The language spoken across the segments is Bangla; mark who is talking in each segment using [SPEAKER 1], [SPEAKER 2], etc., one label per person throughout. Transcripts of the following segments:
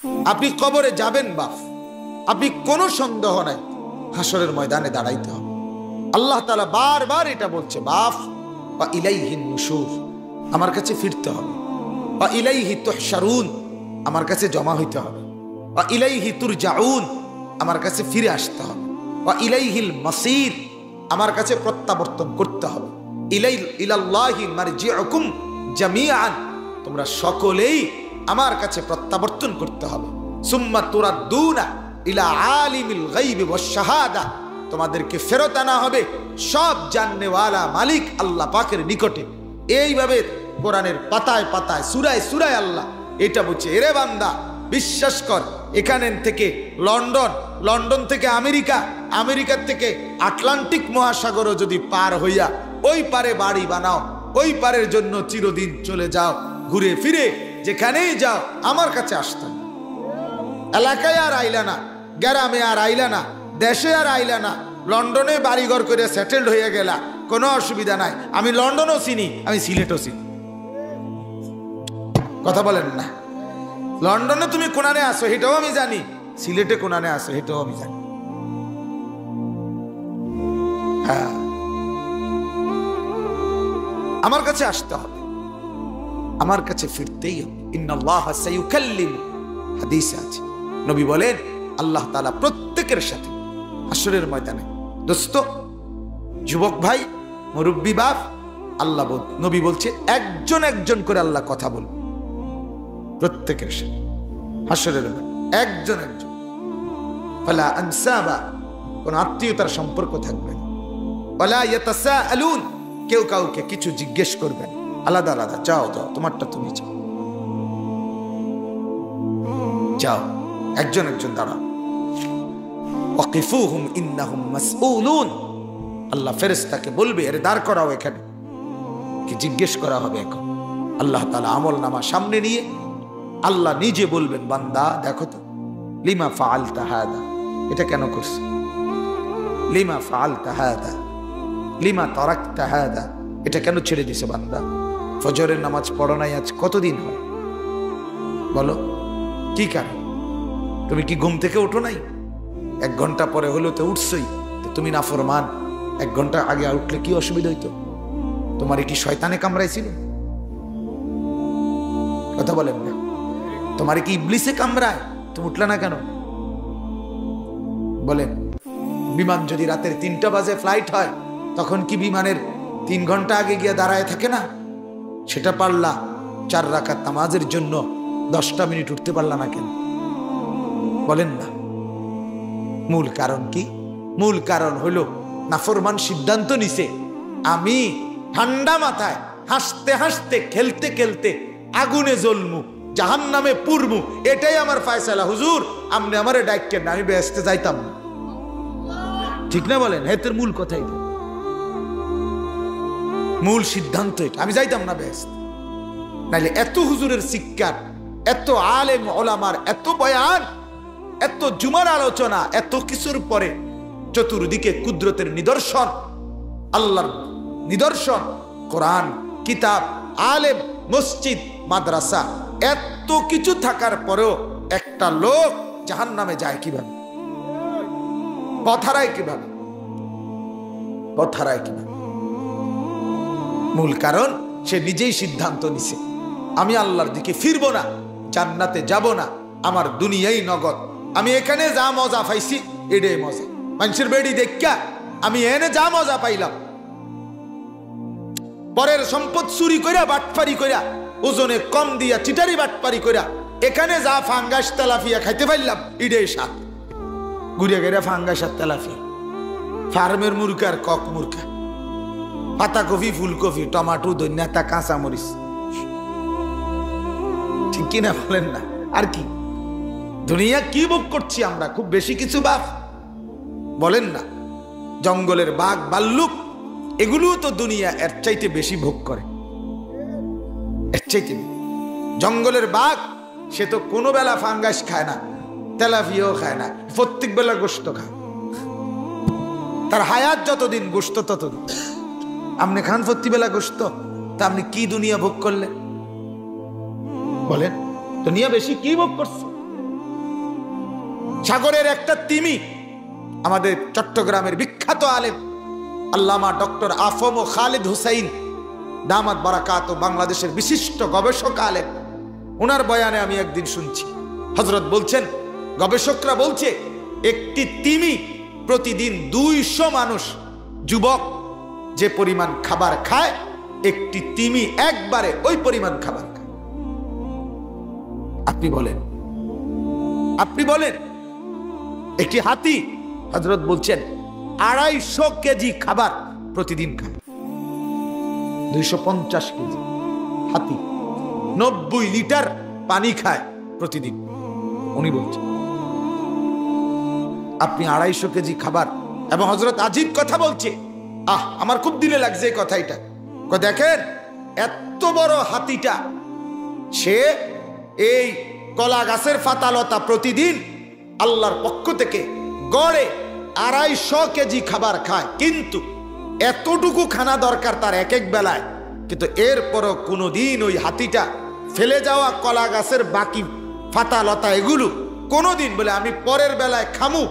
[SPEAKER 1] আপনি কবরে যাবেন বাপ, আপনি কোনো সন্দেহ নাই হাসরের ময়দানে দাঁড়াইতে হবে। আল্লাহ তাআলা বারবার এটা বলছে, বাপ ওয়া ইলাইহিন নুশুর, আমার কাছে ফিরতে হবে। ওয়া ইলাইহি তুহশারুন, আমার কাছে জমা হইতে হবে। ওয়া ইলাইহি তুরজাউন, আমার কাছে ফিরে আসতে হবে। ওয়া ইলাইহিল মাসির, আমার কাছে প্রত্যাবর্তন করতে হবে। ইলাল্লাহি মারজিউকুম জামিআন, তোমরা সকলেই আমার কাছে প্রত্যাবর্তন করতে হবে। সুম্মা তুরাদ্দুনা ইলা আলিমিল গায়বি ওয়াশ শাহাদা, তোমাদেরকে ফেরত আনা হবে সব জাননেওয়ালা মালিক আল্লাহ পাকের নিকটে। এইভাবে কোরআনের পাতায় পাতায় সূরায় সূরায় আল্লাহ এটা বলছে, এরে বান্দা বিশ্বাস কর, এখানে থেকে লন্ডন, লন্ডন থেকে আমেরিকা, আমেরিকার থেকে আটলান্টিক মহাসাগরও যদি পার হইয়া ওই পারে বাড়ি বানাও, ওই পারের জন্য চিরদিন চলে যাও, ঘুরে ফিরে যেখানেই যাও আমার কাছে আসতে। এলাকায় আর আইলা না, গ্রামে আর আইলা না, দেশে আর আইলা না, লন্ডনে বাড়িঘর করে সেটেলড হয়ে গেলা, কোনো অসুবিধা নাই। আমি লন্ডনও চিনি, আমি সিলেটও চিনি। কথা বলেন না? লন্ডনে তুমি কোনানে আসো এটাও আমি জানি, সিলেটে কোনানে আসো এটাও আমি জানি। হ্যাঁ, আমার কাছে আসতে হবে, আমার কাছে ফিরতেই হবে। ইন্নাল্লাহা সাইয়ুকাল্লিম, হাদিসে আছে, নবী বলেন আল্লাহ তাআলা প্রত্যেকের সাথে হাসরের ময়দানে, দোস্ত, যুবক ভাই, মুরব্বী বাপ, আল্লাহ নবী বলছে একজন একজন করে আল্লাহ কথা বলবে প্রত্যেকের সাথে হাসরের ময়দানে, একজন একজন। ফালা আনসাবা, কোন আত্মীয়তার সম্পর্ক থাকবে না। ওয়ালা ইয়াতাসাআলুন, কেউ কাউকে কিছু জিজ্ঞেস করবেন, আলাদা আলাদা, যাও যাও তোমারটা তুমি যাও, যাও, একজন একজন দাঁড়াও। ওয়াকিফুহুম ইন্নাহুম মাসউলুন, আল্লাহ ফেরেশতাকে বলবে, এর দাঁড় করাও, এখানে কি জিজ্ঞেস করা হবে এখন। আল্লাহ তাআলা আমলনামা সামনে নিয়ে আল্লাহ নিজে বলবেন, বান্দা দেখো তো, লিমা ফাআলতা হাদা, এটা কেন করছো? লিমা ফাআলতা হাদা, লিমা তারাকতা হাদা, এটা কেন ছেড়ে দিছো বান্দা? ফজরের নামাজ পড়ো নাই আজ কতদিন হয় বলো, কি কারণ? তুমি কি ঘুম থেকে ওঠো নাই? 1 ঘন্টা পরে হলো তো উঠছই, তুমি নাফরমান। 1 ঘন্টা আগে উঠলে কি অসুবিধা হইতো? তোমার কি শয়তানে কামড়াইছিল? কথা বলেন না? তোমার কি ইবলিসে কামড়ায়? তুমি উঠলে না কেন? বলেন, বিমান যদি রাতের 3টা বাজে ফ্লাইট হয়, তখন কি বিমানের 3 ঘন্টা আগে গিয়ে দাঁড়ায় থাকে না? সেটা পারলা 4 রাকাত নামাজের জন্য 10টা মিনিট উঠতে পারলা না কেন? বলেন না? মূল কারণ কি? মূল কারণ হলো নাফরমান সিদ্ধান্ত নিছে, আমি ঠান্ডা মাথায় হাসতে হাসতে খেলতে খেলতে আগুনে জ্বলমু, জাহান্নামে পুরমু, এটাই আমার ফয়সালা। হুজুর আপনি আমারে ডাইকেন, আমি বেহেশতে যাইতাম না। ঠিক না বলেন? হেতের মূল কথাই তো, মূল সিদ্ধান্ত এটা, আমি যাইতাম না বেহেশত। নাইলে এত হুজুরের শিক্ষার, এত আলেম ওলামার এত বয়ান, এত জুমার আলোচনা, এত কিছুর পরে চতুর্দিকে কুদরতের নিদর্শন, আল্লাহর নিদর্শন, কোরআন, কিতাব, আলেম, মসজিদ, মাদ্রাসা, এত কিছু থাকার পরেও একটা লোক জাহান্নামে যায় কিভাবে? পথ হারায় কিভাবে? পথ হারায় কিভাবে? মূল কারণ সে নিজেই সিদ্ধান্ত নিছে, আমি আল্লাহর দিকে ফিরবো না, জান্নাতে যাব না, আমার দুনিয়াই নগদ, আমি এখানে যা মজা পাইছি এটাই মজা। মানুষের বেড়ি দেখা আমি এনে যা মজা পাইলাম, পরের সম্পদ চুরি কইরা বাটপারি কইরা ওজনে কম দিয়া চিটারি বাটপারি কইরা এখানে যা ফাঙ্গাস তেলাফিয়া খাইতে পারলাম এটাই স্বাদ। ঘুরে গেরা ফাঙ্গাস আর তেলাফিয়া, ফার্মের মুরগা, কক মুরগা, পাতাকপি, ফুলকপি, টমাটো, ধনিয়া, কাঁচা মরিচ, ঠিক কিনা বলেন না? আর কি দুনিয়া কি ভোগ করছি আমরা? খুব বেশি কিছু বাপ বলেন না? জঙ্গলের বাঘ, ভাল্লুক, এগুলো তো দুনিয়া এর চাইতে বেশি ভোগ করে, এর চাইতে। জঙ্গলের বাঘ সে তো কোনো বেলা ফাঙ্গাস খায় না, তেলাপিয়াও খায় না, প্রত্যেক বেলা গোশত খায়, তার হায়াত যতদিন গোশত ততদিন। আপনি খান প্রত্যেকবেলা গোশত, তা আপনি কি দুনিয়া ভোগ করলেন বলেন? দুনিয়া বেশি কি ভোগ করছে? সাগরের একটা তিমি, আমাদের চট্টগ্রামের বিখ্যাত আলেম আল্লামা ডক্টর আফম ও খালিদ হুসাইন দামাত বারাকাত, বাংলাদেশের বিশিষ্ট গবেষক আলেম, ওনার বয়ানে আমি একদিন শুনছি, হযরত বলছেন, গবেষকরা বলছে একটি তিমি প্রতিদিন 200 মানুষ, যুবক যে পরিমাণ খাবার খায়, একটি তিমি একবারে ওই পরিমাণ খাবার খায়। আপনি বলেন একটি হাতি, হযরত বলছেন 250 কেজি খাবার প্রতিদিন খায়। 250 কেজি হাতি 90 লিটার পানি খায় প্রতিদিন। উনি বলছেন আপনি 250 কেজি খাবার, এবং হযরত আজীব কথা বলছে, আমার খুব দিলে লাগছে এই কথাটা। দেখেন এত বড় হাতিটা, সে এই কলা গাছের পাতালতা প্রতিদিন আল্লাহর পক্ষ থেকে গড়ে 250 কেজি খাবার খায়, কিন্তু এতটুকু খানা দরকার তার এক এক বেলায়, কিন্তু এরপরও কোনোদিন ওই হাতিটা ফেলে যাওয়া কলা গাছের বাকি পাতালতা এগুলো কোনোদিন বলে আমি পরের বেলায় খামু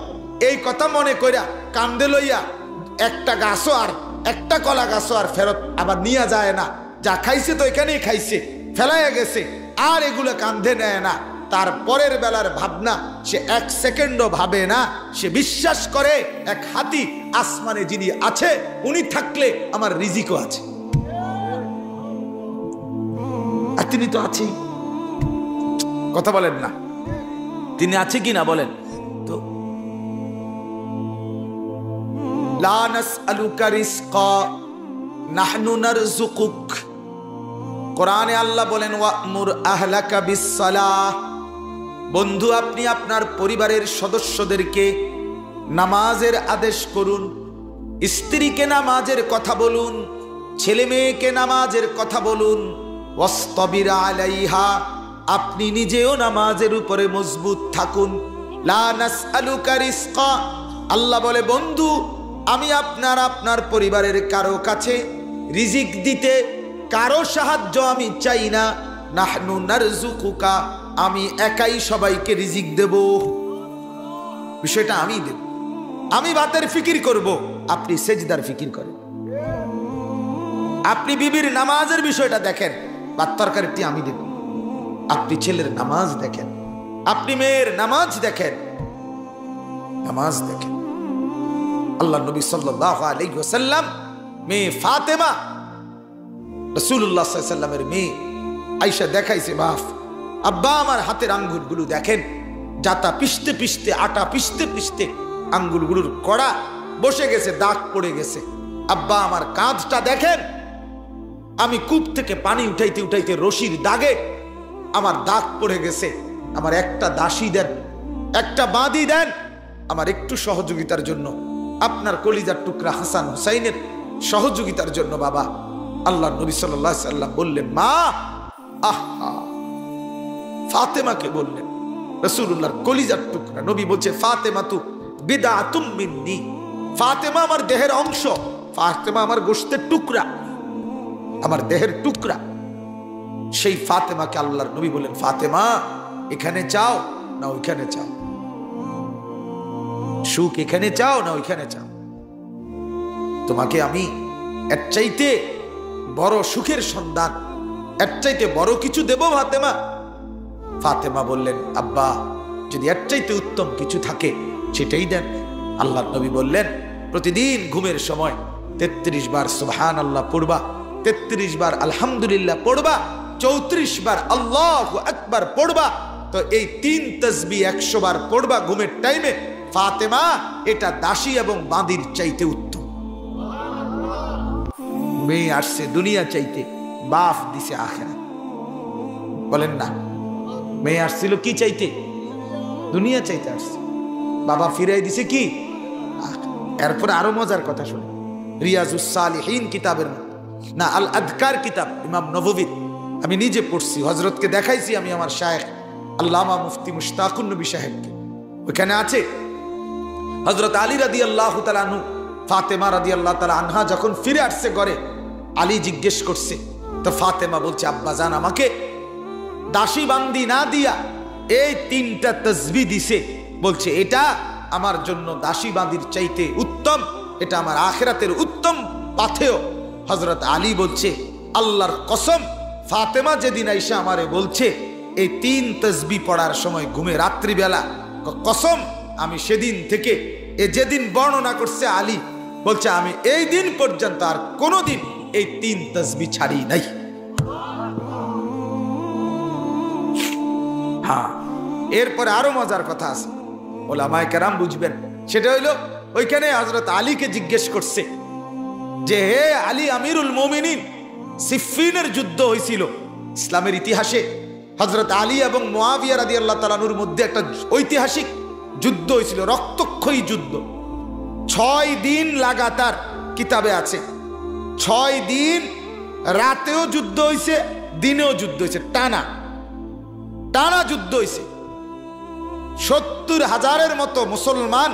[SPEAKER 1] এই কথা মনে কইরা কান্দে লইয়া একটা গাছও আর একটা কলা গাছও আর ফেরত আবার নিয়ে যায় না। যা খাইছে তো এখানেই খাইছে, ফেলাইয়া গেছে, আর এগুলো কান্ধে নেয় না। তার পরের বেলার ভাবনা সে 1 সেকেন্ডও ভাবে না। সে বিশ্বাস করে এক হাতি আসমানে যিনি আছে, উনি থাকলে আমার রিজিকও আছে, আর তিনি তো আছেই। কথা বলেন না, তিনি আছে কি না বলেন তো। লা নাসআলুকা রিজকা নাহনু নারযুকুক। কোরআনে আল্লাহ বলেন ওয়া'মুর আহলাকা বিস-সালাহ। বন্ধু, আপনি আপনার পরিবারের সদস্যদেরকে নামাজের আদেশ করুন, স্ত্রীকে নামাজের কথা বলুন, ছেলে মেয়েকে নামাজের কথা বলুন। ওয়াসতাবির আলাইহা, আপনি নিজেও নামাজের উপরে মজবুত থাকুন। লা নাসআলুকা রিজকা, আল্লাহ বলে বন্ধু আমি আপনার পরিবারের কারো কাছে রিজিক দিতে কারো সাহায্য আমি চাই না। নাহনু নারযুকুকা, আমি একাই সবাইকে রিজিক দেব, বিষয়টা আমি দেব। আমি ভাতের ফিকির করব, আপনি সেজদার ফিকির করেন। আপনি বিবির নামাজের বিষয়টা দেখেন, ভাত তরকারিটি আমি দেব। আপনি ছেলের নামাজ দেখেন, আপনি মেয়ের নামাজ দেখেন, আল্লাহ নবী সাল্লাল্লাহু আলাইহি ওয়াসাল্লাম মেয়ে ফাতেমা, রাসূলুল্লাহ সাল্লাল্লাহু আলাইহি ওয়াসাল্লামের মেয়ে আয়েশা দেখাইছে, বাপ আব্বা আমার হাতের আঙ্গুলগুলো দেখেন, জাতা পিষতে পিষতে, আটা পিষতে পিষতে আঙ্গুলগুলোর কড়া বসে গেছে, দাগ পড়ে গেছে। আব্বা আমার কাঁধটা দেখেন, আমি কূপ থেকে পানি উঠাইতে উঠাইতে রশির দাগে আমার দাগ পড়ে গেছে। আমার একটা দাসী দেন, একটা বাঁধি দেন, আমার একটু সহযোগিতার জন্য, আপনার কলিজার টুকরা হাসান হুসাইনের সহযোগিতার জন্য বাবা। আল্লাহ নবী সাল্লাল্লাহু আলাইহি ওয়াসাল্লাম বললেন মা, আহা, ফাতেমাকে বললেন, রাসূলুল্লাহর কলিজার টুকরা। নবী বলছে ফাতেমা তু বিদআতুম মিন্নি, ফাতেমা আমার দেহের অংশ, ফাতেমা আমার গোশতের টুকরা, আমার দেহের টুকরা। সেই ফাতেমাকে আল্লাহর নবী বলেন, ফাতেমা এখানে চাও না ওইখানে চাও, সুখ এখানে চাও না ওইখানে চাও, তোমাকে আমি এর চাইতে বড় সুখের সন্ধান, এর চাইতে বড় কিছু দেব ফাতেমা। ফাতেমা বললেন, আব্বা যদি এর চাইতে উত্তম কিছু থাকে সেটাই দেন। আল্লাহর নবী বললেন, প্রতিদিন ঘুমের সময় 33 বার সুবহানাল্লাহ পড়বা, 33 বার আলহামদুলিল্লাহ পড়বা, 34 বার আল্লাহু আকবার পড়বা। তো এই 3 তাসবিহ 100 বার পড়বা ঘুমের টাইমে। ফাতেমা এটা দাসী এবং বাঁদির চাইতে উত্তম। মেয়ে আসছে দুনিয়া চাইতে, বাপ দিছে আখিরাত। বলেন না, মেয়ে আসছিল কি চাইতে? দুনিয়া চাইতে আসছে, বাবা ফিরাই দিছে কি? এরপর আরো মজার কথা শুনে, রিয়াজুস সালিহিন কিতাবের না আল আদকার কিতাব ইমাম নববী আমি নিজে পড়ছি, হযরতকে দেখাইছি আমি আমার শায়েখ আল্লামা মুফতি মুশতাকুন নবী সাহেবকে। ওখানে আছে হযরত আলী রাদিয়াল্লাহু তাআলা আনহু, ফাতেমা রাদিয়াল্লাহু তাআলা আনহা যখন ফিরে আসছে ঘরে, আলী জিজ্ঞেস করছে, তো ফাতেমা বলছে, আব্বা জান আমাকে দাসী বান্দি না দিয়া এই 3টা তাসবিহ দিছে, বলছে এটা আমার জন্য দাসী বাঁদির চাইতে উত্তম, এটা আমার আখিরাতের উত্তম পাথেয়। হযরত আলী বলছে আল্লাহর কসম, ফাতেমা যেদিন আইসা আমারে বলছে এই 3 তাসবিহ পড়ার সময় ঘুমে রাত্রিবেলা, কসম আমি সেদিন থেকে যেদিন বর্ণনা করছে আলী বলছে আমি এই দিন পর্যন্ত আর কোনোদিন এই 3 তাসবিহ ছাড়ি নাই। হ্যাঁ, এরপরে আরো মজার কথা আছে, ওলামায়ে কেরাম বুঝবেন। সেটা হইলো ওইখানে হযরত আলীকে জিজ্ঞেস করছে যে হে আলী আমিরুল মুমিনিন, সিফফিনের যুদ্ধ হয়েছিল ইসলামের ইতিহাসে। হযরত আলী এবং মুয়াবিয়া রাদিয়াল্লাহু তাআলা আনহুর মধ্যে একটা ঐতিহাসিক যুদ্ধ হয়েছিল, রক্তক্ষয়ী যুদ্ধ। 6 দিন লাগাতার, কিতাবে আছে 6 দিন রাতেও যুদ্ধ হয়েছে, দিনেও যুদ্ধ হয়েছে, টানা টানা যুদ্ধ হয়েছে। 70,000-এর মতো মুসলমান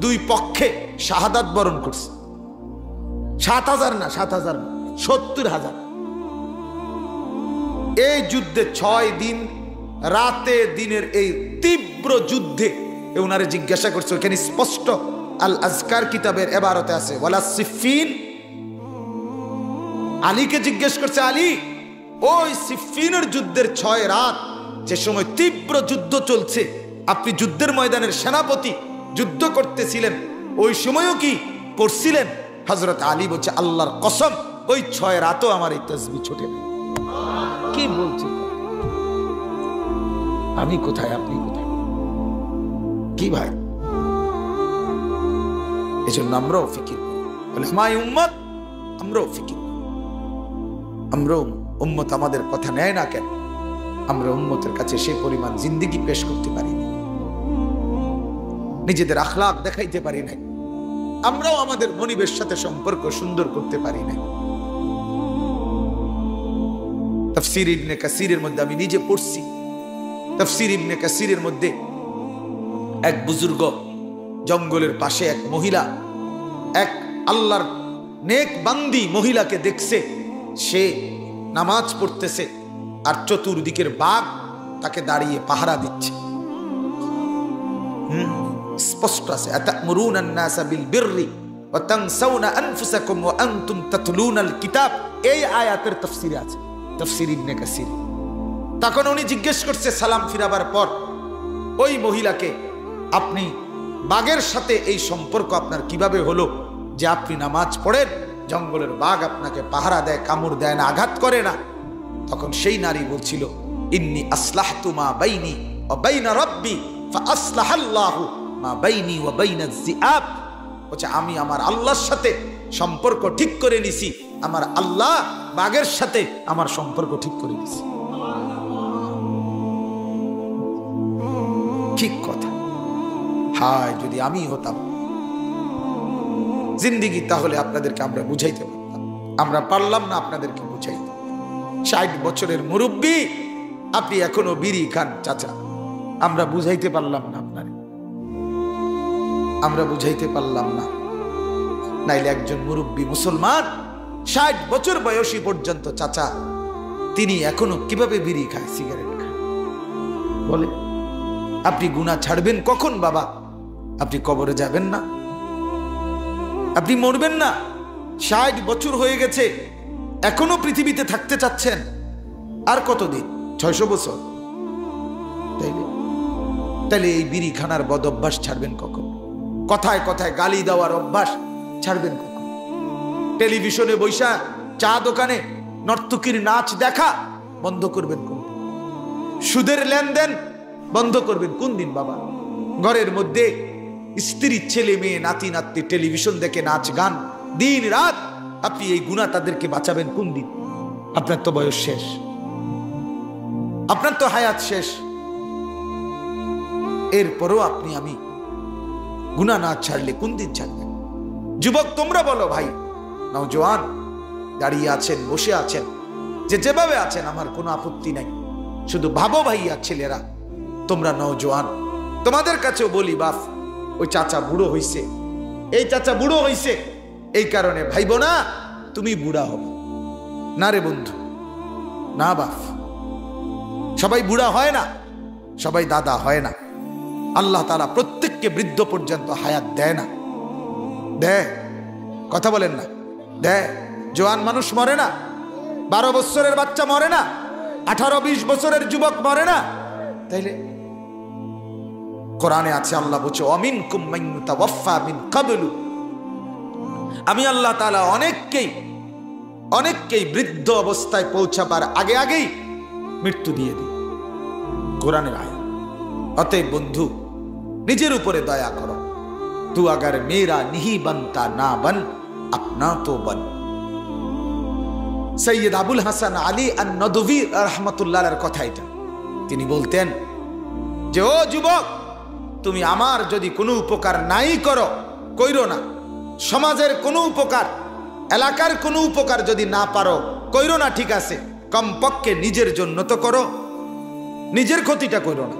[SPEAKER 1] দুই পক্ষে শাহাদাত বরণ করছে। 7,000 না, 7,000 না, 70,000। এই যুদ্ধে 6 দিন রাতে দিনের এই তীব্র যুদ্ধে ওনারে জিজ্ঞাসা করছে, ওখানে স্পষ্ট আল আজকার কিতাবের এবারতে আছে ওয়ালা সিফফিন। আলীকে জিজ্ঞেস করছে, আলী ওই সিফফিনের যুদ্ধের 6 রাত যে সময় তীব্র যুদ্ধ চলছে, আপনি যুদ্ধের ময়দানের সেনাপতি, যুদ্ধ করতেছিলেন, ওই সময়ও কি পড়ছিলেন? হযরত আলী বলছে আল্লাহর কসম ওই 6 রাতও আমার এই তাসবিহ ছোটে না। কি বলছে? আমি কোথায়, আপনি কোথায়? কি ভাই, এজন্য আমরাও ফিকির করি, ওলামায়ে উম্মত আমরাও ফিকির করি। আমরাও উম্মত আমাদের কথা নেয় না কেন? আমরা উম্মতের কাছে সেই পরিমাণ জিন্দেগি পেশ করতে পারি না, নিজেদের আখলাক দেখাইতে পারি না, আমরাও আমাদের মনিবের সাথে সম্পর্ক সুন্দর করতে পারি না। তাফসীর ইবনে কাসিরের মধ্যে আমি নিজে পড়ছি, তাফসীর ইবনে কাসিরের মধ্যে এক বুজুর্গ জঙ্গলের পাশে এক মহিলা, এক আল্লাহর নেক বান্দি মহিলাকে দেখছে, সে নামাজ পড়তেছে আর চতুর্দিকের বাঘ তাকে দাঁড়িয়ে পাহারা দিচ্ছে। স্পষ্ট আছে, আতা'মুরুনান নাসা বিল বিররি ওয়া তানসাউনা আনফুসাকুম ওয়া আনতুম তাতলুনাল কিতাব। এই আয়াতের তাফসীরে আছে, তাফসীর ইবনে কাসির। তখন উনি জিজ্ঞেস করছে সালাম ফিরাবার পর ওই মহিলাকে, আপনি বাঘের সাথে এই সম্পর্ক আপনার কিভাবে হলো যে আপনি নামাজ পড়েন, জঙ্গলের বাঘ আপনাকে পাহারা দেয়, কামড় দেয় না, আঘাত করে না? তখন সেই নারী বলছিল, ইন্নী আসলাহতু মা বাইনি ওয়া বাইনা রাব্বি ফাআসলাহাল্লাহু মা বাইনি ওয়া বাইনাজ যিআব। বলছে আমি আমার আল্লাহর সাথে সম্পর্ক ঠিক করে নিছি, আমার আল্লাহ বাঘের সাথে আমার সম্পর্ক ঠিক করে দিয়েছে। ঠিক কথা। হায় যদি আমি হতাম জিন্দেগি, তাহলে আপনাদেরকে আমরা বুঝাইতে পারতাম। আমরা পারলাম না আপনাদেরকে বুঝাইতে। 60 বছরের মুরব্বী, আপনি এখনো বিড়ি খান চাচা, আমরা বুঝাইতে পারলাম না আপনারে, আমরা বুঝাইতে পারলাম না। নাইলে একজন মুরব্বী মুসলমান 60 বছর বয়সী পর্যন্ত চাচা, তিনি এখনো কিভাবে বিড়ি খায়, সিগারেট খায়? বলে আপনি গুনাহ ছাড়বেন কখন বাবা? আপনি কবরে যাবেন না, আপনি মরবেন না। 60 বছর হয়ে গেছে, এখনো পৃথিবীতে থাকতে চাচ্ছেন, আর কতদিন? 600 বছর। তাইলে এই বিড়ি খানার বদ অভ্যাস ছাড়বেন কখন? কথায় কথায় গালি দেওয়ার অভ্যাস ছাড়বেন কখন? টেলিভিশনে বৈশা চা দোকানে নর্তকীর নাচ দেখা বন্ধ করবেন কোন দিন? সুদের লেনদেন বন্ধ করবেন কোন দিন বাবা? ঘরের মধ্যে স্ত্রী, ছেলে মেয়ে, নাতি নাতনি টেলিভিশন দেখে নাচ গান দিন রাত, আপনি এই গুনাহ তাদেরকে বাঁচাবেন কোন দিন? আপনার তো বয়স শেষ, আপনার তো হায়াত শেষ, এরপরও আপনি আমি গুনাহ না ছাড়লে কোন দিন ছাড়বেন? যুবক তোমরা বলো ভাই, নওজোয়ান দাঁড়িয়ে আছেন, বসে আছেন, যে যেভাবে আছেন আমার কোনো আপত্তি নাই, শুধু ভাবো ভাইয়া ছেলেরা, তোমরা নওজোয়ান, তোমাদের কাছেও বলি বাপ, ওই চাচা বুড়ো হইছে, এই চাচা বুড়ো হইছে, এই কারণে ভাইবো না তুমি বুড়া হবে না রে বন্ধু, না বাপ। সবাই বুড়া হয় না, সবাই দাদা হয় না, আল্লাহ তাআলা প্রত্যেককে বৃদ্ধ পর্যন্ত হায়াত দেয় না? দেয়? কথা বলেন না, দেয়? জওয়ান মানুষ মরে না? 12 বছরের বাচ্চা মরে না? 18-20 বছরের যুবক মরে না? তাইলে কোরআনে আছে, আল্লাহ বলছে ওয়ামিনকুম মান ইউতাওয়াফা মিন ক্বাবলু, আমি আল্লাহ তাআলা অনেককেই বৃদ্ধ অবস্থায় পৌঁছাবার আগে আগেই মৃত্যু দিয়ে দিই। কোরআনের আয়াত। অতএব বন্ধু, নিজের উপরে দয়া করো। তু আগার মেরা নিহি বনতা না বন, আপনা তো বন। সৈয়দ আবুল হাসান আলী আন-নদভী রাহমাতুল্লাহ আলাইহির কথা এটা। তিনি বলতেন যে, ও যুবক, তুমি আমার যদি কোনো উপকার নাই কইরো না। সমাজের কোনো উপকার, এলাকার কোনো উপকার যদি না পারো কইরো না, ঠিক আছে, কমপক্ষে নিজের জন্য তো করো। নিজের ক্ষতিটা করো না,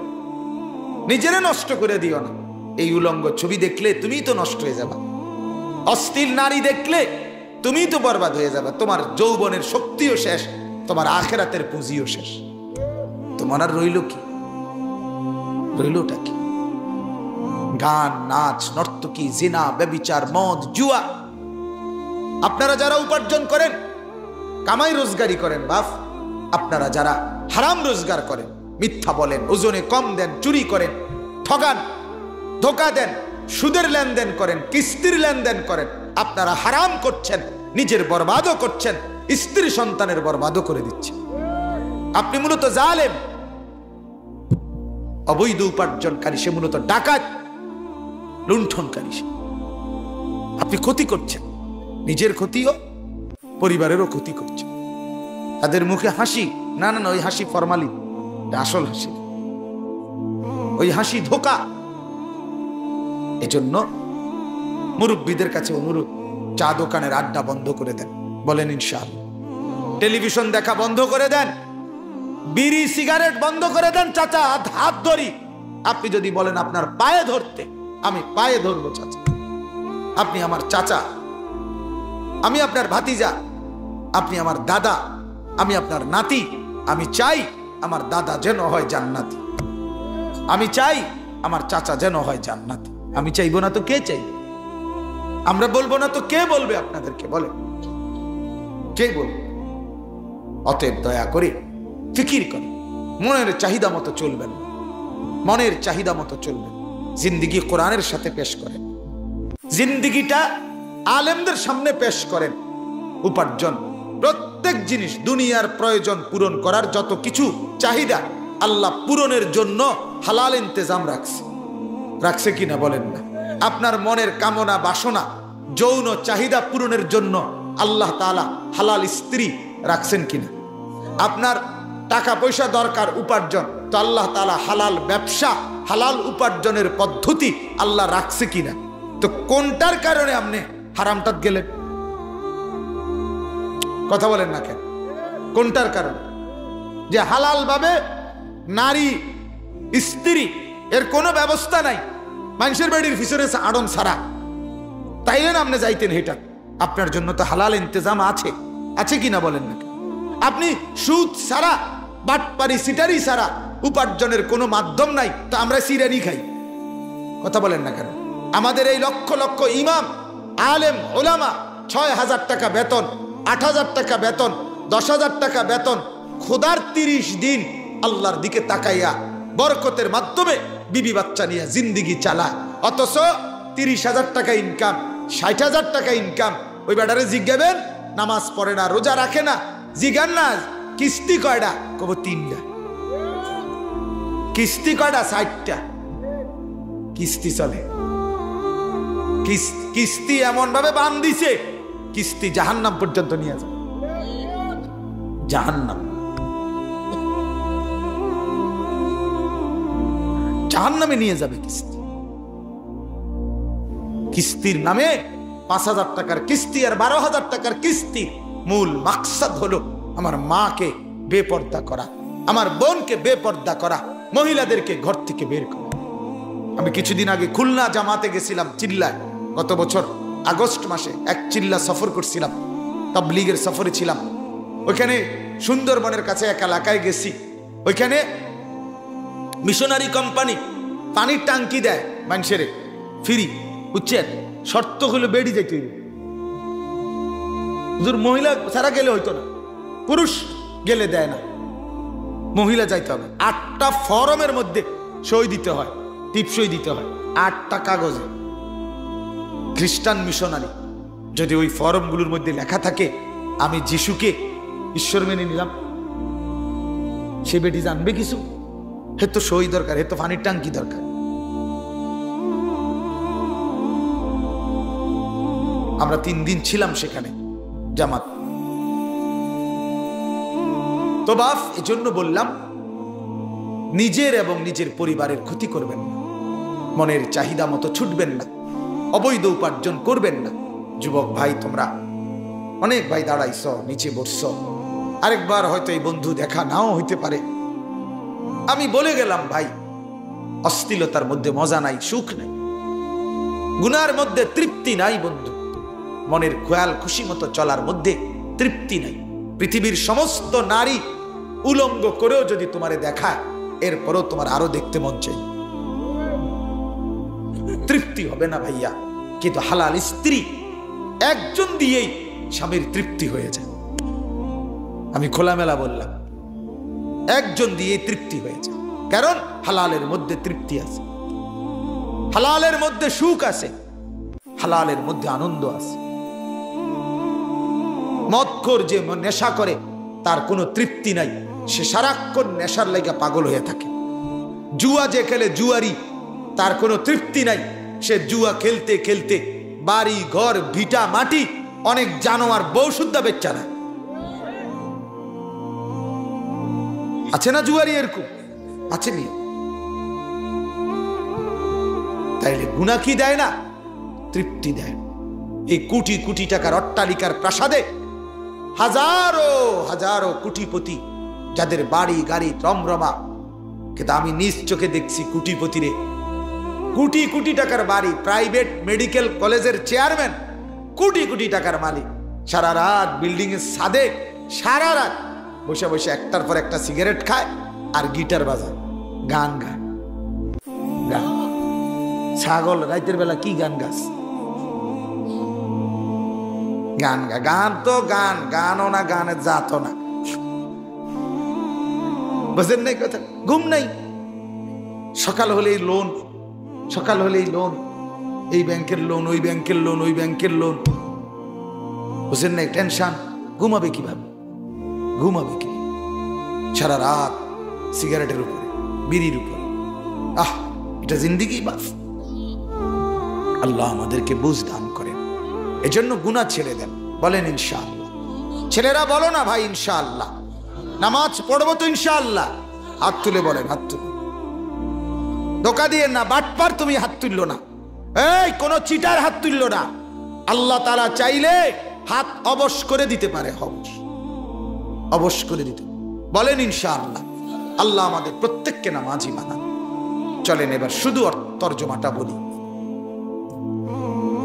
[SPEAKER 1] নিজেরে নষ্ট করে দিও না। এই উলঙ্গ ছবি দেখলে তুমি তো নষ্ট হয়ে যাবা, অশ্লীল নারী দেখলে তুমি তো বরবাদ হয়ে যাবে। তোমার যৌবনের শক্তিও শেষ, তোমার আখেরাতের পুঁজিও শেষ। তোমার আর রইল কি? রইলটা কি? গান, নাচ, নর্তকী, জিনা, ব্যভিচার, মদ, জুয়া। আপনারা যারা উপার্জন করেন, কামাই রোজগারি করেন বাপ, আপনারা যারা হারাম রোজগার করেন, মিথ্যা বলেন, ওজনে কম দেন, চুরি করেন, ঠগান, ধোকা দেন, সুদের লেনদেন করেন, কিস্তির লেনদেন করেন, আপনারা হারাম করছেন, নিজের বরবাদও করছেন, স্ত্রী সন্তানের বরবাদও করে দিচ্ছেন। আপনি মূলত জালেম, অবৈধ উপার্জনকারী, সে মূলত ডাকাত, লুণ্ঠনকারী। আপনি ক্ষতি করছেন, নিজের ক্ষতিও, পরিবারেরও ক্ষতি করছেন। তাদের মুখে হাসি, না না না, ওই হাসি ফরমালি, আসল হাসি, ওই হাসি ধোঁকা। এজন্য মুরব্বীদের কাছে অনুরোধ, চা দোকানের আড্ডা বন্ধ করে দেন, বলেন ইনশাআল্লাহ। টেলিভিশন দেখা বন্ধ করে দেন, বিড়ি সিগারেট বন্ধ করে দেন। চাচা, হাত ধরি। আপনি যদি বলেন আপনার পায়ে ধরতে, আমি পায়ে ধরবো চাচা। আপনি আমার চাচা, আমি আপনার ভাতিজা, আপনি আমার দাদা, আমি আপনার নাতি। আমি চাই আমার দাদা যেন হয় জান্নাতি, আমি চাই আমার চাচা যেন হয় জান্নাতি। আমি চাইবো না তো কে চাইবে? আমরা বলবো না তো কে বলবে আপনাদেরকে? বলে কে বলবে? অতএব দয়া করে ফিকির করে মনের চাহিদা মতো চলবেন, মনের চাহিদা মতো চলবেন। জিন্দিগি কোরআনের সাথে পেশ করেন, জিন্দিগিটা আলেমদের সামনে পেশ করেন। উপার্জন, প্রত্যেক জিনিস, দুনিয়ার প্রয়োজন পূরণ করার যত কিছু চাহিদা আল্লাহ পূরণের জন্য হালাল ইন্তজাম রাখছে কিনা বলেন না? আপনার মনের কামনা বাসনা, যৌন চাহিদা পূরণের জন্য আল্লাহ তাআলা হালাল স্ত্রী রাখছেন কিনা? আপনার টাকা পয়সা দরকার উপার্জন, তো আল্লাহ তাআলা হালাল ব্যবসা, হালাল উপার্জনের পদ্ধতি আল্লাহ রাখছে কিনা? তো কোনটার কারণে আপনি হারামটাত গেলেন? কথা বলেন না কেন? কোনটার কারণে? যে হালাল ভাবে নারী স্ত্রী এর কোনো ব্যবস্থা নাই, মানুষের বাড়ির পিছনে আড়ং ছাড়া, তাইলে না আপনি যাইতেন হেটা? আপনার জন্য তো হালাল ইন্তজাম আছে কিনা বলেন না? আপনি সুদ ছাড়া, বাটপারি সিটারি ছাড়া উপার্জনের কোনো মাধ্যম নাই, তো আমরা সিরানি খাই। কথা বলেন না কেন? আমাদের এই লক্ষ লক্ষ ইমাম, আলেম, ওলামা 6,000 টাকা বেতন, 8,000 টাকা বেতন, 10,000 টাকা বেতন, খোদার 30 দিন আল্লাহর দিকে তাকাইয়া বরকতের মাধ্যমে বিবি বাচ্চা নিয়ে জিন্দিগি চালায়। অথচ 30,000 টাকা ইনকাম, 60,000 টাকা ইনকাম। ওই বেটারে জিজ্ঞাবেন, নামাজ পড়ে না, রোজা রাখে না, জিজ্ঞান না কিস্তি কয়টা, কব 3টা। কিস্তি কয়টা? 60টা কিস্তি চলে। কিস্তি এমন ভাবে বান দিছে, কিস্তি জাহান্নাম পর্যন্ত নিয়ে যাবে। জাহান্নামে নিয়ে যাবে কিস্তি। কিস্তির নামে 5,000 টাকার কিস্তি আর 12,000 টাকার কিস্তি। মূল মাকসাদ হলো আমার মাকে বেপর্দা করা, আমার বোনকে বেপর্দা করা, মহিলাদেরকে ঘর থেকে বের করা। আমি কিছুদিন আগে খুলনা জামাতে গেছিলাম, চিল্লায়। গত বছর আগস্ট মাসে এক চিল্লা সফর করছিলাম, তাবলীগের সফরে ছিলাম। ওইখানে সুন্দরবনের কাছে এক এলাকায় গেছি। ওইখানে মিশনারি কোম্পানি পানির টাঙ্কি দেয় মানুষের ফ্রি, বুঝছেন? শর্ত হলো বেড়ি যাইতে হইবে। মহিলা ছাড়া গেলে হইতো না, পুরুষ গেলে দেয় না, মহিলা যাইতে হবে। 8টা ফরমের মধ্যে সই দিতে হয়, টিপসই দিতে হয় 8টা কাগজে। খ্রিস্টান মিশনারি যদি ওই ফরমগুলোর মধ্যে লেখা থাকে আমি যিশুকে ঈশ্বর মেনে নিলাম, সে বেটি জানবে কিছু? হে তো সই দরকার, হে তো পানির টাঙ্কি দরকার। আমরা 3 দিন ছিলাম সেখানে জামাত। তো বাপ, এজন্য বললাম নিজের এবং নিজের পরিবারের ক্ষতি করবেন না, মনের চাহিদা মতো ছুটবেন না, অবৈধ উপার্জন করবেন না। যুবক ভাই, তোমরা অনেক ভাই দাঁড়াইছ, নিচে বসছ, আরেকবার হয়তো এই বন্ধু দেখা নাও হইতে পারে। আমি বলে গেলাম ভাই, অশ্লীলতার মধ্যে মজা নাই, সুখ নাই, গুনার মধ্যে তৃপ্তি নাই বন্ধু, মনের খয়াল খুশি মতো চলার মধ্যে তৃপ্তি নাই। পৃথিবীর সমস্ত নারী উলঙ্গ করেও যদি তোমারে দেখায়, এরপরও তোমার আরো দেখতে মন চাই, তৃপ্তি হবে না ভাইয়া। কিন্তু হালাল স্ত্রী একজন দিয়েই স্বামীর তৃপ্তি হয়ে যায়। আমি খোলামেলা বললাম, একজন দিয়ে তৃপ্তি হয়ে যায়, কারণ হালালের মধ্যে তৃপ্তি আছে, হালালের মধ্যে সুখ আছে, হালালের মধ্যে আনন্দ আছে। মদখোর যে নেশা করে তার কোনো তৃপ্তি নাই, সে সারাক্ষণ নেশার লাগা পাগল হয়ে থাকে। জুয়া যে খেলে জুয়ারি, তার কোনো তৃপ্তি নাই, সে জুয়া খেলতে খেলতে বাড়ি ঘর ভিটা মাটি অনেক জানোয়ার বউ শুদ্ধা বেচ্চা না আছে না? জুয়ারি এরকম আছে নি? তাইলে গুনাহ কি দেয় না? তৃপ্তি দেয়। এই কোটি কোটি টাকার অট্টালিকার প্রাসাদে হাজারো হাজারো কোটিপতি, যাদের বাড়ি গাড়ি রমরমা, কিন্তু আমি নিজ চোখে দেখছি কোটিপতিরে, কোটি কোটি টাকার বাড়ি, প্রাইভেট মেডিকেল কলেজের চেয়ারম্যান, কোটি কোটি টাকার মালিক, সারা রাত বিল্ডিং এর ছাদে সারা রাত বসে বসে একটার পর একটা সিগারেট খায় আর গিটার বাজায়, গান গায়। ছাগল রাতের বেলা কি গান গাছ? গান গা, গান তো গান, গানও না, গানের জাতও না, বুঝেন নাই কথা? ঘুম নাই, সকাল হলেই লোন, সকাল হলেই লোন, এই ব্যাংকের লোন, ওই ব্যাংকের লোন, ওই ব্যাংকের লোন, বুঝেন নাই? টেনশন। ঘুমাবে কিভাবে? ঘুমাবে কি? সারা রাত সিগারেটের উপরে, বিড়ির উপরে। আহ, এটা জিন্দিগি বাস। আল্লাহ আমাদেরকে বুঝ দান করেন, এজন্য গুনাহ ছেড়ে দেন। বলেন ইনশাআল্লাহ। ছেলেরা বলো না ভাই ইনশাআল্লাহ। নামাজ পড়বো তো ইনশাআল্লাহ। হাত তুলে বলেন, হাত তুলে। ধোঁকা দিয়ে না, বাটপার তুমি হাত তুললো না, এই কোন চিটার হাত তুললো না। আল্লাহ তাআলা চাইলে হাত অবশ করে দিতে পারে, অবশ করে দিতে। বলেন ইনশাআল্লাহ। আল্লাহ আমাদের প্রত্যেককে নামাজি বানান। চলেন এবার শুধু তর্জমাটা বলি।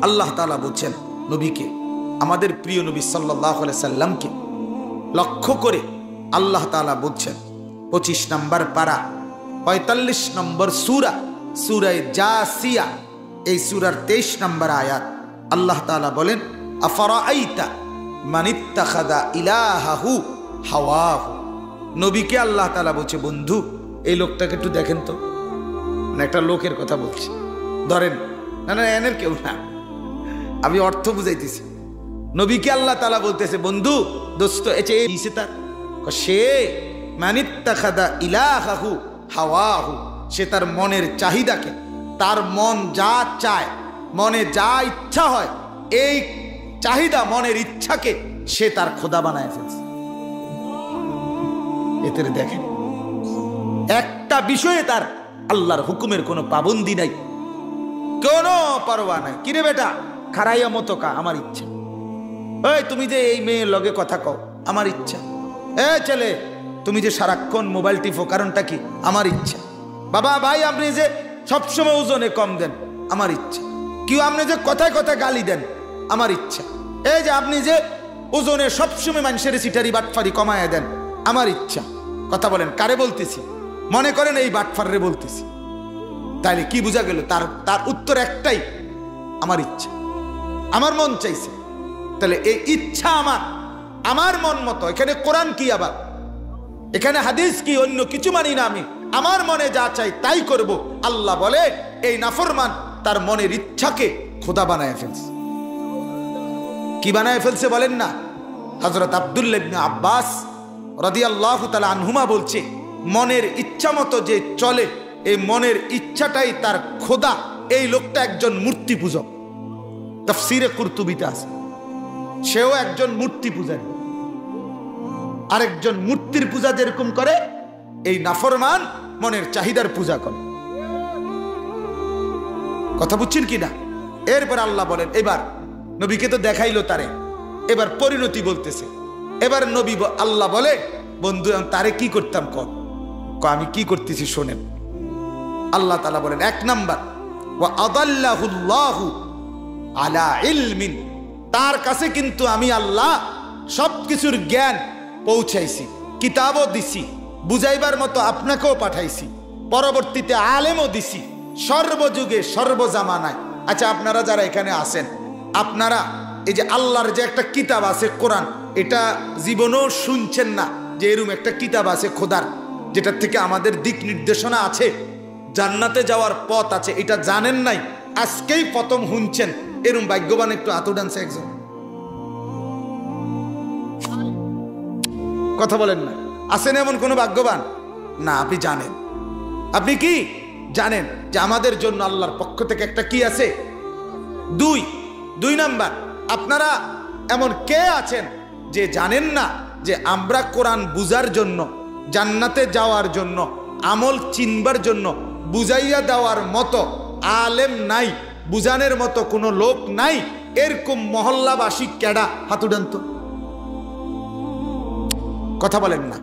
[SPEAKER 1] আল্লাহ তাআলা বলছেন নবীকে, আমাদের প্রিয় নবী সাল্লাল্লাহু আলাইহি সাল্লামকে লক্ষ্য করে আল্লাহ তাআলা বলছেন 25 নম্বর পারা 45 নম্বর সূরা, সূরা জাসিয়া, এই সূরার 23 নম্বর আয়াত। আল্লাহ তাআলা বলেন, আফারাআইতা মানিত্তাখাযা ইলাহাহু হাওয়াহু। নবীকে আল্লাহ তাআলা বলছে, বন্ধু এই লোকটাকে একটু দেখেন তো। মানে একটা লোকের কথা বলছি, ধরেন, না না এনের কেউ না, আমি অর্থ বুঝাইতেছি। নবীকে আল্লাহ তাআলা বলতেছে, বন্ধু দোস্ত, এসে তার সে মানিত্তাখাযা ইলাহাহু হাওয়াহু, সে তার মনের চাহিদাকে, তার মন যা চায়, মনে যা ইচ্ছা হয়, এই চাহিদা মনের ইচ্ছাকে সে তার খোদা বানায় ফেলছে। এতে দেখেন একটা বিষয়ে তার আল্লাহর হুকুমের কোনো পাবন্দি নাই, কোনো পরোয়া নাই। কিরে বেটা, খারাইয়া মতো কা, আমার ইচ্ছা। এই তুমি যে এই মেয়ের লগে কথা কও, আমার ইচ্ছা। এ ছেলে, তুমি যে সারাক্ষণ মোবাইল টিপো, কারণটা কি? আমার ইচ্ছা। বাবা ভাই, আপনি যে সবসময় ওজনে কম দেন, আমার ইচ্ছা। কেউ আপনি যে কথায় কথায় গালি দেন, আমার ইচ্ছা। এই যে আপনি যে ওজনে সবসময় মানুষের সিটারি বাটফারি কমায় দেন, আমার ইচ্ছা। কথা বলেন, কারে বলতেছি? মনে করেন এই বাটফারে বলতেছি। তাহলে কি বোঝা গেল? তার উত্তর একটাই, আমার ইচ্ছা, আমার মন চাইছে। তাহলে এই ইচ্ছা আমার মন মতো। এখানে কোরআন কি, আবার এখানে হাদিস কি, অন্য কিছু মানি না আমি। আমার মনে যা চাই তাই করব। আল্লাহ বলে এই নাফরমান তার মনের ইচ্ছাকে খোদা বানায় ফেলছে। কি বানায় ফেলছে বলেন না? হযরত আব্দুল্লাহ ইবনে আব্বাস রাদিয়াল্লাহু তাআলা আনহুমা বলছে, মনের ইচ্ছা মতো যে চলে, এই মনের ইচ্ছাটাই তার খোদা। এই লোকটা একজন মূর্তি পূজক। তাফসীরে কুরতুবিতে আছে, সেও একজন মূর্তি পূজারী। আরেকজন মূর্তির পূজা যেরকম করে, এই নাফরমান মনের চাহিদার পূজা করে। কথা বুঝছেন কিনা? এরপর আল্লাহ বলেন, এবার নবীকে তো দেখাইলো তারে, এবার পরিণতি বলতেছে। এবার নবী আল্লাহ বলে, বন্ধু তারে কি করতাম কর। আমি কি করতেছি শোনেন। আল্লাহ তাআলা বলেন, এক নাম্বার, ওয়া আদাল্লাহুল্লাহু আলা ইলমিন, তার কাছে কিন্তু আমি আল্লাহ সবকিছুর জ্ঞান পৌঁছাইছি, কিতাবও দিছি, বুঝাইবার মতো আপনাকেও পাঠাইছি, পরবর্তীতে আলেমও দিছি, সর্বযুগে সর্বজামানায়। আচ্ছা, আপনারা যারা এখানে আছেন, আপনারা এই যে আল্লাহর যে একটা কিতাব আছে কোরআন, এটা জীবনেও শুনছেন না যে এরকম একটা কিতাব আছে খোদার, যেটার থেকে আমাদের দিক নির্দেশনা আছে, জান্নাতে যাওয়ার পথ আছে, এটা জানেন নাই, আজকেই প্রথম শুনছেন। এরকম ভাগ্যবান একটু হাত উঠানছে একজন। কথা বলেন না, আছেন এমন কোন ভাগ্যবান? না, আপনি জানেন। আপনি কি জানেন যে আমাদের জন্য আল্লাহর পক্ষ থেকে একটা কি আছে? দুই নাম্বার, আপনারা এমন কে আছেন যে জানেন না যে আমরা কোরআন বুঝার জন্য, জান্নাতে যাওয়ার জন্য, আমল চিনবার জন্য বুঝাইয়া দেওয়ার মতো আলেম নাই, বুঝানোর মতো কোনো লোক নাই? এরকম মহল্লাবাসী কেডা? হাত উঠান তো। কথা বলেন না।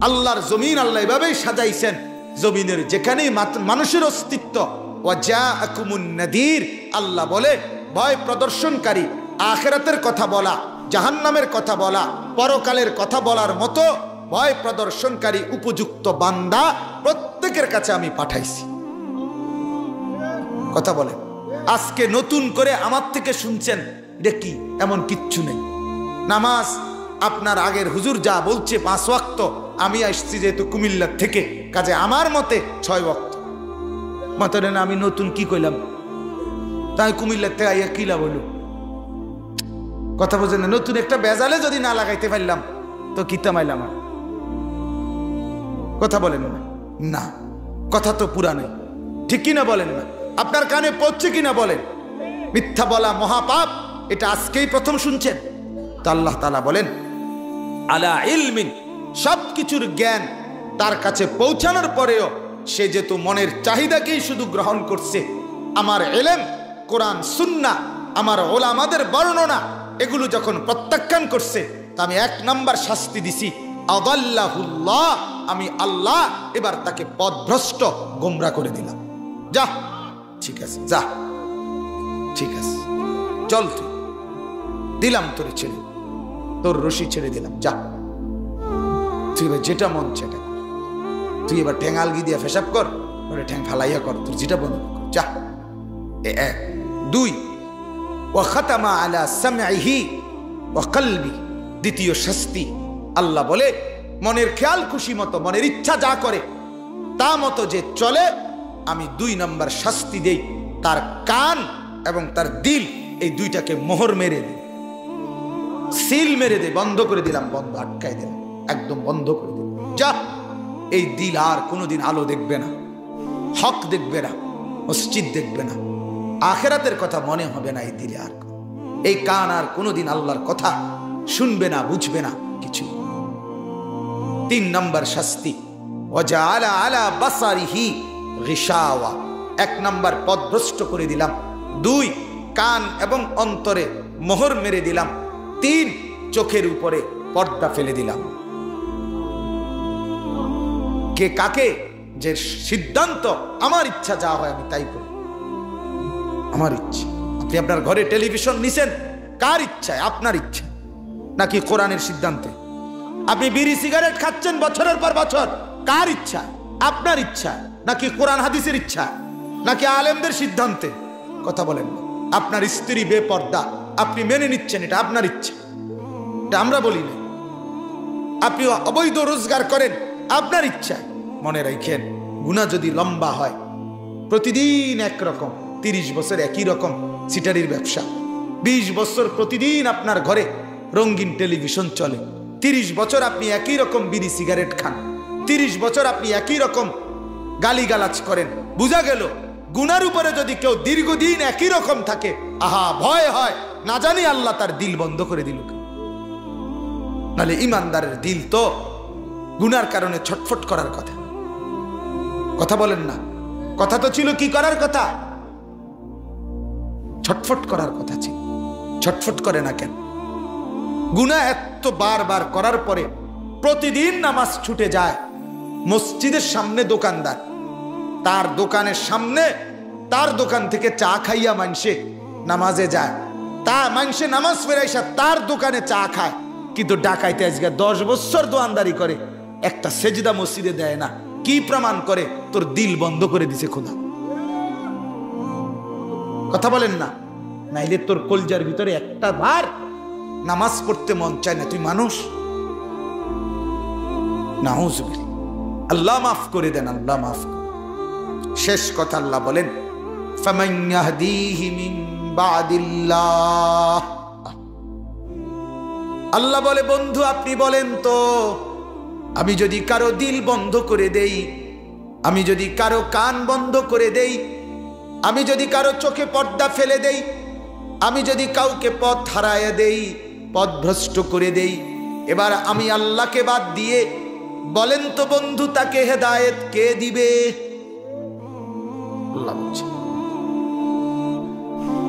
[SPEAKER 1] আল্লাহর জমিন আল্লাহ এভাবেই সাজাইছেন, জমিনের যেখানেই মানুষের অস্তিত্ব, ওয়াজাআকুমুন নাযীর, আল্লাহ বলে ভয় প্রদর্শনকারী, আখিরাতের কথা বলা, জাহান্নামের কথা বলা, পরকালের কথা বলার মতো ভয় প্রদর্শনকারী উপযুক্ত বান্দা প্রত্যেকের কাছে আমি পাঠাইছি। কথা বলে, আজকে নতুন করে আমার থেকে শুনছেন, এটা কি? এমন কিচ্ছু নেই। নামাজ আপনার আগের হুজুর যা বলছে 5 ওয়াক্ত, আমি আসছি যেহেতু কুমিল্লার থেকে, কাজে আমার মতে 6 ওয়াক্ত। মাতরেন আমি নতুন কি কইলাম? তাই কুমিল্লার থেকে আইয়া কি লাভ হইল? কথা বোঝেন না? নতুন একটা বেজালে যদি না লাগাইতে পারলাম তো কি তামাইলাম? কথা বলেন না। না, কথা তো পুরানো, ঠিক কিনা বলেন না? আপনার কানে পড়ছে কিনা বলেন? মিথ্যা বলা মহাপাপ, এটা আজকেই প্রথম শুনছেন। তো আল্লাহ তাআলা বলেন, আলা ইলমিন, সবকিছুর জ্ঞান তার কাছে পৌঁছানোর পরেও সে যেহেতু মনের চাহিদাকেই শুধু গ্রহণ করছে, আমার ইলম, কোরআন সুন্নাহ, আমার ওলামাদের বর্ণনা, এগুলো যখন প্রত্যাখ্যান করছে, তা আমি 1 নাম্বার শাস্তি দিছি, আদাল্লাহুল্লাহ, আমি আল্লাহ এবার তাকে পথভ্রষ্ট গোমরা করে দিলাম। যা, ঠিক আছে, যা, ঠিক আছে, চল, তুই দিলাম তোর ছেড়ে, তোর রশি ছেড়ে দিলাম, যা, তুই এবার যেটা মন সেটা, তুই এবার ঠ্যাং আলগি দিয়া পেশাব কর, ওরে ঠ্যাং ফালাইয়া কর, তোর যেটা বন্ধ কর, যা। 1 2, ওয়া খাতামা আলা সামঈহি ওয়া কলবি, দ্বিতীয় শাস্তি আল্লাহ বলে মনের খেয়াল খুশি মতো, মনের ইচ্ছা যা করে তা মতো যে চলে, আমি 2 নাম্বার শাস্তি দেই, তার কান এবং তার দিল, এই দুইটাকে মোহর মেরে দিই, সিল মেরে দে, বন্ধ করে দিলাম, বন্ধ আটকাই দিলাম, একদম বন্ধ করে দিলাম। যা, এই দিল আর কোনোদিন আলো দেখবে না, হক দেখবে না, মসজিদ দেখবে না, আখিরাতের কথা মনে হবে না এই দিলে। আর এই কান আর কোনোদিন আল্লাহর কথা শুনবে না, বুঝবে না কিছু। 3 নাম্বার শাস্তি, ওয়াজআলা আলা বাসারিহি গিশাওয়া, 1 নাম্বার পথভ্রষ্ট করে দিলাম, 2 কান এবং অন্তরে মোহর মেরে দিলাম, 3 চোখের উপরে পর্দা ফেলে দিলাম। কে কাকে? যে সিদ্ধান্ত আমার ইচ্ছা যা হয় আমি তাই করি, আমার ইচ্ছা। আপনি আপনার ঘরে টেলিভিশন নিছেন কার ইচ্ছায়? আপনার ইচ্ছা নাকি কোরআনের সিদ্ধান্তে? আপনি বিড়ি সিগারেট খাচ্ছেন বছরের পর বছর, কার ইচ্ছা? আপনার ইচ্ছা নাকি কোরআন হাদিসের ইচ্ছা? নাকি আলেমদের সিদ্ধান্তে? কথা বলেন না। আপনার স্ত্রী বেপর্দা, আপনি মেনে নিচ্ছেন, এটা আপনার ইচ্ছা, এটা আমরা বলি না। আপনি অবৈধ রোজগার করেন, আপনার ইচ্ছা। মনে রাখেন, গুনাহ যদি লম্বা হয়, প্রতিদিন একরকম, 30 বছর একই রকম সিটারির ব্যবসা, 20 বছর প্রতিদিন আপনার ঘরে রঙিন টেলিভিশন চলে, 30 বছর আপনি একই রকম বিড়ি সিগারেট খান, 30 বছর আপনি একই রকম গালিগালাজ করেন, বুঝা গেল গুনার উপরে যদি কেউ দীর্ঘদিন একই রকম থাকে, আহা ভয় হয়, না জানি আল্লাহ তার দিল বন্ধ করে দিল। নাহলে ইমানদারের দিল তো গুনার কারণে ছটফট করার কথা। কথা বলেন না। কথা তো ছিল কি করার কথা? ছটফট করার কথা ছিল। ছটফট করে না কেন? গুনাহ এত বারবার করার পরে প্রতিদিন নামাজ ছুটে যায়। মসজিদের সামনে দোকানদার, তার দোকানের সামনে, তার দোকান থেকে চা খাইয়া মানুষে নামাজে যায়, তা মানুষে নামাজ ফেরাইসা তার দোকানে চা খায়, কিন্তু ডাকাইতে আজকে 10 বছর দোয়ানদারি করে, একটা সেজদা মসজিদে দেয় না। কি প্রমাণ করে? তোর দিল বন্ধ করে দিছে খোদা। কথা বলেন না। নাইলে তোর কলজার ভিতরে একটা বার নামাজ পড়তে মন চায় না, তুই মানুষ? নাউজুবিল্লাহ। আল্লাহ মাফ করে দেন, আল্লাহ মাফ করে। শেষ কথা আল্লাহ বলেন, ফামান ইয়াহদিহি মিন বাদিল্লাহ। আল্লাহ বলে, বন্ধু আপনি বলেন তো, আমি যদি কারো দিল বন্ধ করে দেই, আমি যদি কারো কান বন্ধ করে দেই, আমি যদি কারো চোখে পর্দা ফেলে দেই, আমি যদি কাউকে পথ হারায় দেই, পথ ভ্রষ্ট করে দেই, এবার আমি আল্লাহকে বাদ দিয়ে, বলেন তো বন্ধু তাকে হেদায়েত কে দিবে? আল্লাহ বলছে,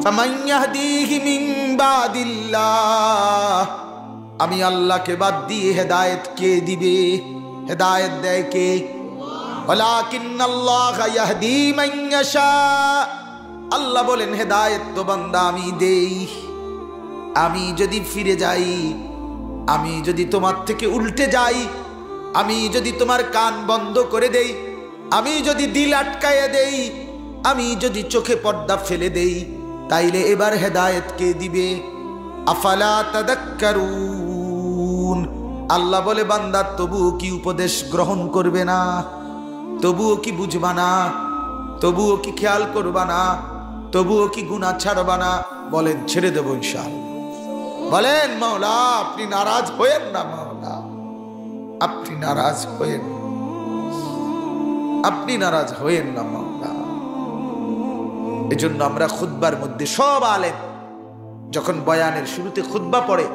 [SPEAKER 1] ফামান ইয়াহদিহি মিন বাদিল্লাহ। আমি আল্লাহকে বাদ দিয়ে হেদায়েত কে দিবে? হেদায়েত দেয় কে? ওয়ালাকিন্নাল্লাহা ইয়াহদি মান ইয়াশা। আল্লাহ বলেন, হেদায়েত তো বান্দা আমি দেই। আমি যদি ফিরে যাই, আমি যদি তোমার থেকে উল্টে যাই, আমি যদি তোমার কান বন্ধ করে দেই, আমি যদি দিল আটকায় দেই, আমি যদি চোখে পর্দা ফেলে দেই, তাইলে এবার হেদায়েত কে দিবে? আফালা তাদাক্কারুন। আল্লাহ বলে, বান্দা তবুও কি উপদেশ গ্রহণ করবে না? তবুও কি বুঝবা না? তবুও কি খেয়াল করবা না? তবুও কি গুনাহ ছাড়বা না? বলেন, ছেড়ে দেবো ইনশাআল্লাহ। বলেন, মাওলা আপনি নারাজ হয়েন না, মাওলা আপনি নারাজ হয়েন, আপনি নারাজ হয়েন না মাওলা। এজন্য আমরা খুতবার মধ্যে সব আলেম যখন বয়ানের শুরুতে খুতবা পড়ে,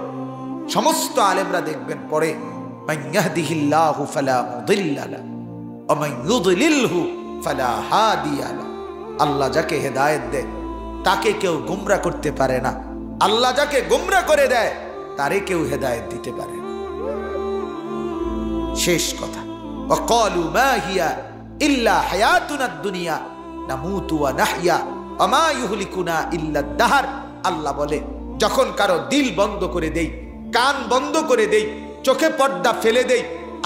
[SPEAKER 1] সমস্ত আলেমরা দেখবেন পড়ে, মান ইয়াহদিহিল্লাহু ফালা মুদিল্লা লাহু ওয়া মান ইউদ্লিলহু ফালা হাদিয়া লাহু। আল্লাহ যাকে হেদায়েত দেয় তাকে কেউ গোমরা করতে পারে না, আল্লাহ যাকে গোমরা করে দেয় তারে কেউ হেদায়েত দিতে পারে না। শেষ কথা, ওয়াকালু মা হিয়া ইল্লা হায়াতুনাদ দুনিয়া নামুতু ওয়া নাহইয়া ওয়া মা ইউহলিকুনা ইল্লা দাহর। আল্লাহ বলে, যখন কারো দিল বন্ধ করে দেই, কান বন্ধ করে দেই, চোখে পর্দা ফেলে দেই,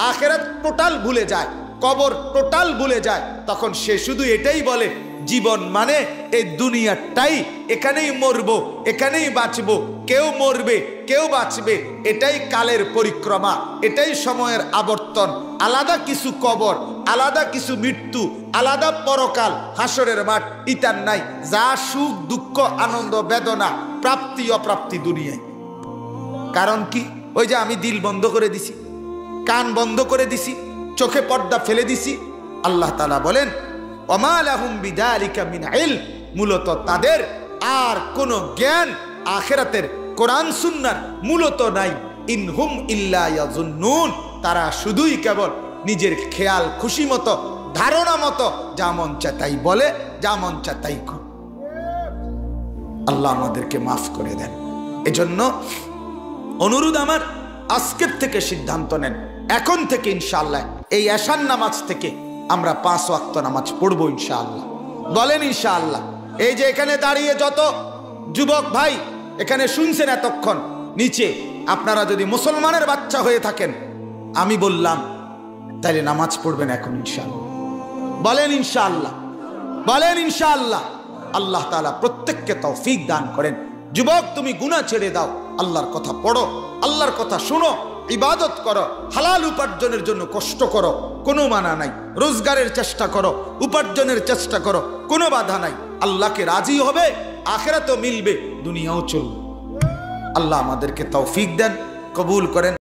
[SPEAKER 1] আখিরাত টোটাল ভুলে যায়, কবর টোটাল ভুলে যায়, তখন সে শুধু এটাই বলে, জীবন মানে এই দুনিয়াটাই, এখানেই মরবো, এখানেই বাঁচবো, কেউ মরবে কেউ বাঁচবে, এটাই কালের পরিক্রমা, এটাই সময়ের আবর্তন, আলাদা কিছু কবর, আলাদা কিছু মৃত্যু, আলাদা পরকাল, হাসরের মাঠ ইতার নাই। যা সুখ দুঃখ আনন্দ বেদনা প্রাপ্তি অপ্রাপ্তি দুনিয়ায়। কারণ কি? ওই যে আমি দিল বন্ধ করে দিছি, কান বন্ধ করে দিছি, চোখে পর্দা ফেলে দিছি। আল্লাহ তাআলা বলেন, ওমা লাহুম বিযালিকা মিন ইলম। মূলত তাদের আর কোনো জ্ঞান আখিরাতের কোরআন সুন্নাহর মূলত নাই। ইনহুম ইল্লা ইয়াজুন্নুন। তারা শুধুই কেবল নিজের খেয়াল খুশি মতো, ধারণা মতো যা মন চায় তাই বলে, যা মন চায় তাই করে। আল্লাহ আমাদেরকে মাফ করে দেন। এজন্য অনুরোধ আমার, আজকের থেকে সিদ্ধান্ত নেন, এখন থেকে ইনশাআল্লাহ এই এশার নামাজ থেকে আমরা 5 ওয়াক্ত নামাজ পড়বো ইনশাআল্লাহ। বলেন ইনশাআল্লাহ। এই যে এখানে দাঁড়িয়ে যত যুবক ভাই এখানে শুনছেন এতক্ষণ, নিচে আপনারা যদি মুসলমানের বাচ্চা হয়ে থাকেন, আমি বললাম তাইলে নামাজ পড়বেন এখন ইনশাআল্লাহ। বলেন ইনশাআল্লাহ, বলেন ইনশাআল্লাহ। আল্লাহ তাআলা প্রত্যেককে তৌফিক দান করেন। যুবক, তুমি গুনাহ ছেড়ে দাও, আল্লাহর কথা পড়ো, আল্লাহর কথা শোনো, ইবাদত করো, হালাল উপার্জনের জন্য কষ্ট করো, কোনো মানা নাই। রোজগারের চেষ্টা করো, উপার্জনের চেষ্টা করো, কোনো বাধা নাই। আল্লাহকে রাজি হবে, আখিরাতও মিলবে, দুনিয়াও চলবে। আল্লাহ আমাদেরকে তৌফিক দেন, কবুল করেন।